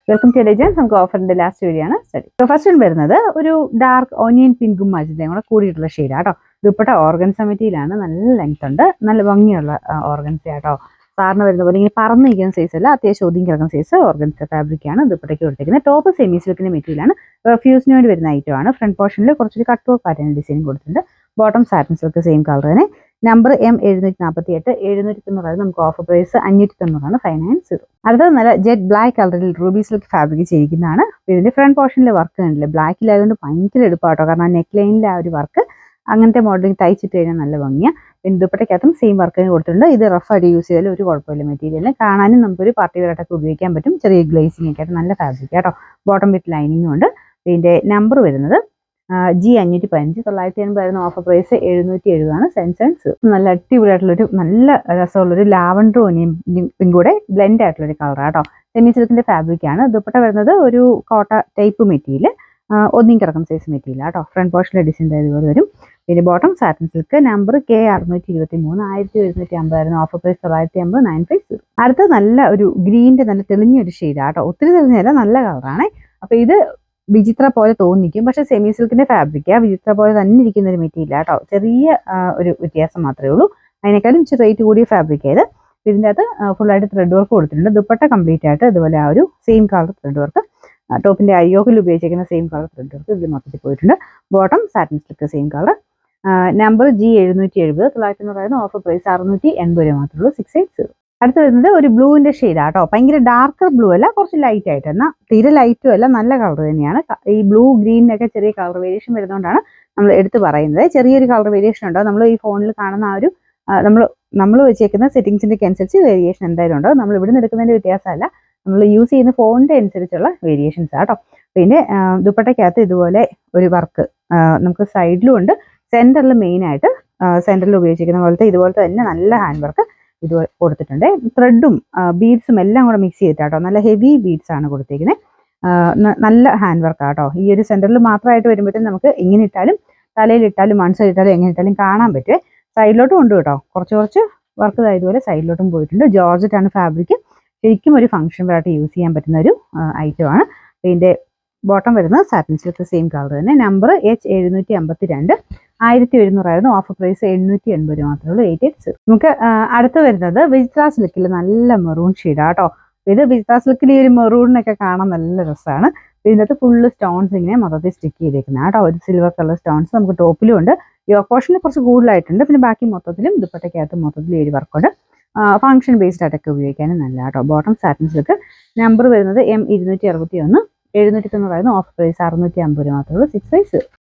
Welcome to legends. നമുക്ക് ഓഫറിന്റെ last video ആണ് സ്റ്റഡി. സോ ഫസ്റ്റ് വരുന്നത് ഒരു ഡാർക്ക് ഓനിയൻ പിങ്കും മജന്തയും കൂടെ കൂടിയിട്ടുള്ള ഷെയ്ഡ് ആട്ടോ. ദുപ്പട്ട ഓർഗൻസ മെറ്റീരിയലാണ്, നല്ല ലെങ്ത് ഉണ്ട്, നല്ല ഭംഗിയുള്ള ഓർഗൻസ ആട്ടോ. സാറിന് വരുന്ന പോലെ ഇങ്ങനെ പറന്ന് നിൽക്കുന്ന സൈസ് അല്ല, അത്യാവശ്യം ഒതുങ്ങി കിടക്കുന്ന സൈസ് ഓർഗൻസ ഫാബ്രിക് ആണ് ദുപ്പട്ടയ്ക്ക് കൊടുത്തിരിക്കുന്നത്. ടോപ്പ് സെമി സിൽക്കിന്റെ മെറ്റീരിയലാണ്, ഫ്യൂസിന് വേണ്ടി വരുന്ന ഐറ്റം ആണ്. ഫ്രണ്ട് പോർഷനിൽ കുറച്ചൊരു കട്ട് വർക്ക് പാറ്റേൺ ഡിസൈൻ കൊടുത്തിട്ടുണ്ട്. Bottom satin silk same colour തന്നെ. നമ്പർ M748, 790 നമുക്ക് ഓഫർ പ്രൈസ് 590, 590. അടുത്തത് നല്ല ജെറ്റ് ബ്ലാക്ക് കളറിൽ റൂബി സിൽക്ക് ഫാബ്രിക് ചെയ്തിരിക്കുന്നതാണ്. ഇതിന്റെ ഫ്രണ്ട് പോർഷനിലെ വർക്ക് കണ്ടില്ലേ, ബ്ലാക്കിലായതുകൊണ്ട് ഭയങ്കര എടുപ്പാട്ടോ, കാരണം ആ നെക്ക് ലൈനിലെ ആ ഒരു വർക്ക് അങ്ങനത്തെ മോഡലിംഗ് തയ്ച്ചിട്ട് കഴിഞ്ഞാൽ നല്ല ഭംഗിയാണ്. പിന്നെ ദുപ്പട്ടയ്ക്കകത്തും സെയിം വർക്കിന് കൊടുത്തിട്ടുണ്ട്. ഇത് റഫായിട്ട് യൂസ് ചെയ്താലും ഒരു കുഴപ്പമില്ല, മെറ്റീരിയലിന് കാണാനും നമുക്കൊരു പാർട്ടി വെയറായിട്ടൊക്കെ ഉപയോഗിക്കാൻ പറ്റും. ചെറിയ ഗ്ലേസിംഗ് ഒക്കെ ആയിട്ട് നല്ല ഫാബ്രിക് കേട്ടോ. ബോട്ടം വിത്ത് ലൈനിങ്ങും ഉണ്ട്. ഇതിന്റെ നമ്പർ വരുന്നത് G515, 980 ഓഫർ പ്രൈസ് 770 സെൻസ്. നല്ല അടിപൊളിയായിട്ടുള്ളൊരു നല്ല രസമുള്ളൊരു ലാവൻഡർ ഓനിയും കൂടെ ബ്ലെൻഡ് ആയിട്ടുള്ളൊരു കളർ കേട്ടോ. സെമി സിൽക്കിന്റെ ഫാബ്രിക് ആണ്. ദുപ്പട്ട വരുന്നത് ഒരു കോട്ട ടൈപ്പ് മെറ്റീരിയൽ, ഒന്നിയും കിടക്കുന്ന സൈസ് മെറ്റീരിയൽ കേട്ടോ. ഫ്രണ്ട് പോർഷനിലെ ഡിസൈൻ ഇതുപോലെ വരും. പിന്നെ bottom satin silk, number K623, 1150 offer price 950, 950. അടുത്ത നല്ല ഒരു ഗ്രീനിന്റെ നല്ല തെളിഞ്ഞൊരു ഷെയ്ഡ് കേട്ടോ. ഒത്തിരി തെളിഞ്ഞല്ല, നല്ല കളറാണ്. അപ്പൊ ഇത് വിചിത്ര പോലെ തോന്നിക്കും, പക്ഷെ സെമി സിൽക്കിന്റെ ഫാബ്രിക് വിചിത്ര പോലെ തന്നെ ഇരിക്കുന്ന ഒരു മെറ്റീരിയൽ കേട്ടോ. ചെറിയ ഒരു വ്യത്യാസം മാത്രമേ ഉള്ളൂ. അതിനേക്കാളും ഇച്ചിരി റേറ്റ് കൂടിയ ഫാബ്രിക് ആയത്. ഇതിൻ്റെ അകത്ത് ഫുള്ളായിട്ട് ത്രെഡ് വർക്ക് കൊടുത്തിട്ടുണ്ട്. ദുപ്പട്ട കംപ്ലീറ്റ് ആയിട്ട് ഇതുപോലെ ആ ഒരു സെയിം കളർ ത്രെഡ് വർക്ക്, ടോപ്പിന്റെ അയ്യോക്കിൽ ഉപയോഗിച്ചിരിക്കുന്ന സെയിം കളർ ത്രെഡ് വർക്ക് ഇതിൽ മൊത്തത്തിൽ പോയിട്ടുണ്ട്. Bottom satin silk same colour. Number G770, 990 offer price 680 മാത്രമേ ഉള്ളൂ, 680. അടുത്ത് വരുന്നത് ഒരു ബ്ലൂവിന്റെ ഷെയ്ഡ് ആട്ടോ. ഭയങ്കര ഡാർക്കർ ബ്ലൂ അല്ല, കുറച്ച് ലൈറ്റ് ആയിട്ട്, എന്നാൽ തീരെ ലൈറ്റും അല്ല, നല്ല കളർ തന്നെയാണ്. ഈ ബ്ലൂ ഗ്രീനിനൊക്കെ ചെറിയ കളർ വേരിയേഷൻ വരുന്നതുകൊണ്ടാണ് നമ്മൾ എടുത്ത് പറയുന്നത്. ചെറിയൊരു കളർ വേരിയേഷൻ ഉണ്ടാവും. നമ്മൾ ഈ ഫോണിൽ കാണുന്ന ആ ഒരു നമ്മൾ വെച്ചേക്കുന്ന സെറ്റിംഗ്സിന്റെ അനുസരിച്ച് വേരിയേഷൻ എന്തായാലും ഉണ്ടാവും. നമ്മൾ ഇവിടെ നിന്ന് എടുക്കുന്നതിന്റെ വ്യത്യാസമല്ല, നമ്മൾ യൂസ് ചെയ്യുന്ന ഫോണിന്റെ അനുസരിച്ചുള്ള വേരിയേഷൻസ് ആട്ടോ. പിന്നെ ദുപ്പട്ടയ്ക്കകത്ത് ഇതുപോലെ ഒരു വർക്ക് നമുക്ക് സൈഡിലും ഉണ്ട്, സെന്ററിൽ മെയിൻ ആയിട്ട് സെന്ററിൽ ഉപയോഗിച്ചിരിക്കുന്ന പോലത്തെ ഇതുപോലത്തെ തന്നെ നല്ല ഹാൻഡ് വർക്ക് ഇത് കൊടുത്തിട്ടുണ്ട്. ത്രെഡും ബീഡ്സും എല്ലാം കൂടെ മിക്സ് ചെയ്തിട്ടാട്ടോ, നല്ല ഹെവി ബീഡ്സ് ആണ് കൊടുത്തിരിക്കുന്നത്. നല്ല ഹാൻഡ് വർക്ക് ആട്ടോ. ഈ ഒരു സെന്ററിൽ മാത്രമായിട്ട് വരുമ്പോഴത്തേക്കും നമുക്ക് ഇങ്ങനെ ഇട്ടാലും തലയിലിട്ടാലും മനസ്സിലിട്ടാലും എങ്ങനെ ഇട്ടാലും കാണാൻ പറ്റുമേ. സൈഡിലോട്ടും ഉണ്ട് കേട്ടോ, കുറച്ച് വർക്ക് ഇതുപോലെ സൈഡിലോട്ടും പോയിട്ടുണ്ട്. ജോർജറ്റ് ആണ് ഫാബ്രിക്. ശരിക്കും ഒരു ഫംഗ്ഷൻ വെയറായിട്ട് യൂസ് ചെയ്യാൻ പറ്റുന്ന ഒരു ഐറ്റമാണ്. ഇതിന്റെ ബോട്ടം വരുന്നത് സാറ്റിൻ സിൽക്ക് സെയിം കളർ തന്നെ. നമ്പർ H752, 1700 ഓഫർ പ്രൈസ് 880 മാത്രമേ ഉള്ളൂ, 880. നമുക്ക് അടുത്ത് വരുന്നത് വിചിത്ര സിൽക്കിൽ നല്ല മെറൂൺ ഷെയ്ഡ് ആട്ടോ. ഇത് വിചിത്ര സിൽക്കിൽ ഈ ഒരു മെറൂണിനൊക്കെ കാണാൻ നല്ല രസമാണ്. ഇതിനകത്ത് ഫുള്ള് സ്റ്റോൺസ് ഇങ്ങനെ മൊത്തത്തിൽ സ്റ്റിക്ക് ചെയ്തേക്കുന്നത് കേട്ടോ. ഒരു സിൽവർ കളർ സ്റ്റോൺസ് നമുക്ക് ടോപ്പിലും ഉണ്ട്. യോക്ക് പോർഷനിൽ കുറച്ച് കൂടുതലായിട്ടുണ്ട്. പിന്നെ ബാക്കി മൊത്തത്തിലും ദുപ്പട്ടയ്ക്കകത്ത് മൊത്തത്തിൽ ഈ ഒരു വർക്കുണ്ട്. ഫംഗ്ഷൻ ബേസ്ഡ് ആയിട്ടൊക്കെ ഉപയോഗിക്കാനും നല്ല കേട്ടോ. Bottom satin silk. നമ്പർ വരുന്നത് M261, 790 ഓഫർ പ്രൈസ് 650 മാത്രമേ ഉള്ളൂ, 650.